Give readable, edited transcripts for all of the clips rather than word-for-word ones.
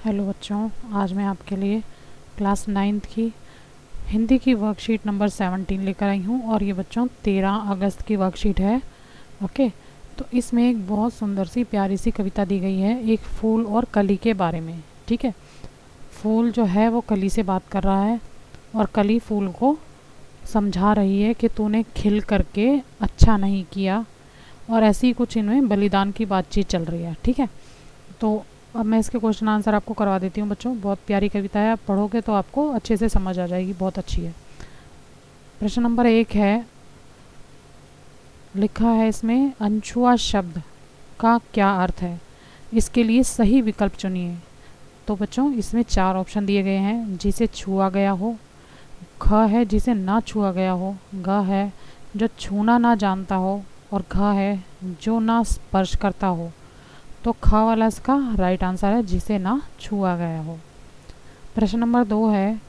Hello बच्चों, आज मैं आपके लिए क्लास 9th की हिंदी की वर्कशीट नंबर 17 लेकर आई हूँ और ये बच्चों 13 अगस्त की वर्कशीट है। ओके, तो इसमें एक बहुत सुंदर सी प्यारी सी कविता दी गई है एक फूल और कली के बारे में। ठीक है, फूल जो है वो कली से बात कर रहा है और कली फूल को समझा रही है कि तूने खिल करके अच्छा नहीं किया, और ऐसी कुछ इनमें बलिदान की बातचीत चल रही है। ठीक है, तो अब मैं इसके क्वेश्चन आंसर आपको करवा देती हूँ बच्चों। बहुत प्यारी कविता है, आप पढ़ोगे तो आपको अच्छे से समझ आ जाएगी, बहुत अच्छी है। प्रश्न नंबर 1 है, लिखा है इसमें अनछुआ शब्द का क्या अर्थ है, इसके लिए सही विकल्प चुनिए। तो बच्चों इसमें 4 ऑप्शन दिए गए हैं। जिसे छुआ गया हो, ख है जिसे ना छुआ गया हो, ग है जो छूना ना जानता हो, और घ है जो ना स्पर्श करता हो। तो ख वाला इसका राइट आंसर है, जिसे ना छुआ गया हो। प्रश्न नंबर 2 है,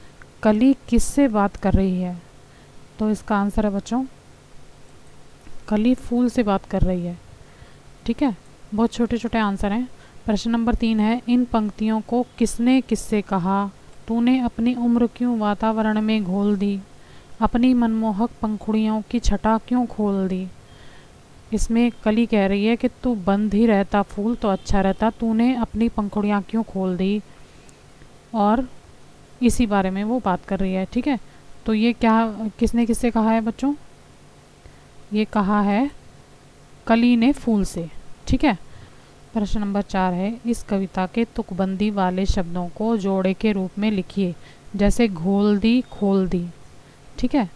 कली किससे बात कर रही है। तो इसका आंसर है बच्चों, कली फूल से बात कर रही है। ठीक है, बहुत छोटे छोटे आंसर हैं। प्रश्न नंबर 3 है, इन पंक्तियों को किसने किससे कहा, तूने अपनी उम्र क्यों वातावरण में घोल दी, अपनी मनमोहक पंखुड़ियों की छटा क्यों खोल दी। इसमें कली कह रही है कि तू बंद ही रहता फूल तो अच्छा रहता, तूने अपनी पंखुड़ियाँ क्यों खोल दी, और इसी बारे में वो बात कर रही है। ठीक है, तो ये क्या किसने किससे कहा है बच्चों, ये कहा है कली ने फूल से। ठीक है, प्रश्न नंबर 4 है, इस कविता के तुकबंदी वाले शब्दों को जोड़े के रूप में लिखिए, जैसे घोल दी खोल दी। ठीक है,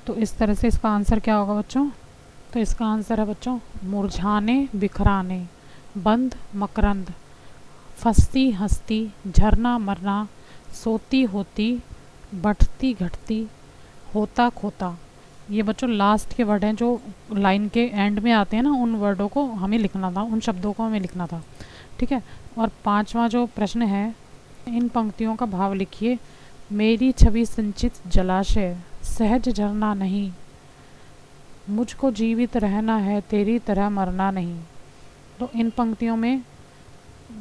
तो इस तरह से इसका आंसर क्या होगा बच्चों। तो इसका आंसर है बच्चों, मुरझाने बिखराने, बंद मकरंद, फंसती हंसती, झरना मरना, सोती होती, बढ़ती घटती, होता खोता। ये बच्चों लास्ट के वर्ड हैं जो लाइन के एंड में आते हैं ना, उन वर्डों को हमें लिखना था, उन शब्दों को हमें लिखना था। ठीक है, और 5वां जो प्रश्न है, इन पंक्तियों का भाव लिखिए। मेरी छवि संचित जलाशय, सहज झरना नहीं, मुझको जीवित रहना है तेरी तरह मरना नहीं। तो इन पंक्तियों में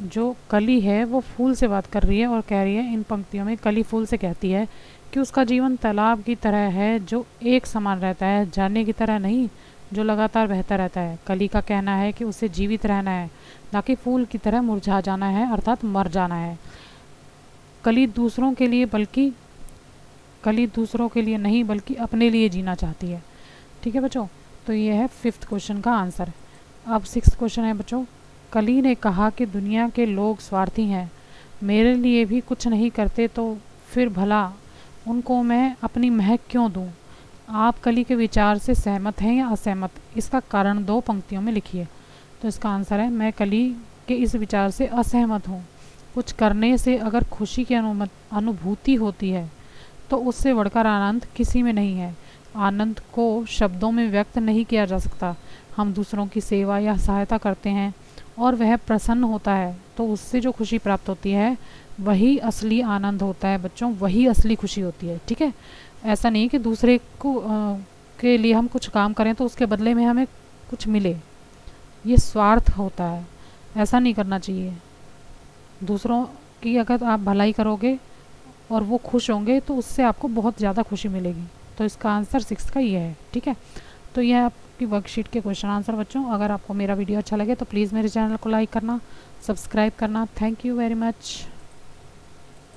जो कली है वो फूल से बात कर रही है और कह रही है, इन पंक्तियों में कली फूल से कहती है कि उसका जीवन तालाब की तरह है जो एक समान रहता है, झरने की तरह नहीं जो लगातार बहता रहता है। कली का कहना है कि उसे जीवित रहना है, ना कि फूल की तरह मुरझा जाना है, अर्थात मर जाना है। कली दूसरों के लिए नहीं बल्कि अपने लिए जीना चाहती है। ठीक है बच्चों, तो ये है 5th क्वेश्चन का आंसर। अब 6th क्वेश्चन है बच्चों, कली ने कहा कि दुनिया के लोग स्वार्थी हैं, मेरे लिए भी कुछ नहीं करते तो फिर भला उनको मैं अपनी महक क्यों दूं। आप कली के विचार से सहमत हैं या असहमत, इसका कारण 2 पंक्तियों में लिखिए। तो इसका आंसर है, मैं कली के इस विचार से असहमत हूँ। कुछ करने से अगर खुशी की अनुभूति होती है तो उससे बढ़कर आनंद किसी में नहीं है। आनंद को शब्दों में व्यक्त नहीं किया जा सकता। हम दूसरों की सेवा या सहायता करते हैं और वह प्रसन्न होता है तो उससे जो खुशी प्राप्त होती है वही असली आनंद होता है बच्चों, वही असली खुशी होती है। ठीक है, ऐसा नहीं कि दूसरे को के लिए हम कुछ काम करें तो उसके बदले में हमें कुछ मिले, ये स्वार्थ होता है, ऐसा नहीं करना चाहिए। दूसरों की अगर आप भलाई करोगे और वो खुश होंगे तो उससे आपको बहुत ज़्यादा खुशी मिलेगी। तो इसका आंसर 6 का ये है। ठीक है, तो यह आपकी वर्कशीट के क्वेश्चन आंसर बच्चों। अगर आपको मेरा वीडियो अच्छा लगे तो प्लीज़ मेरे चैनल को लाइक करना, सब्सक्राइब करना। Thank you very much.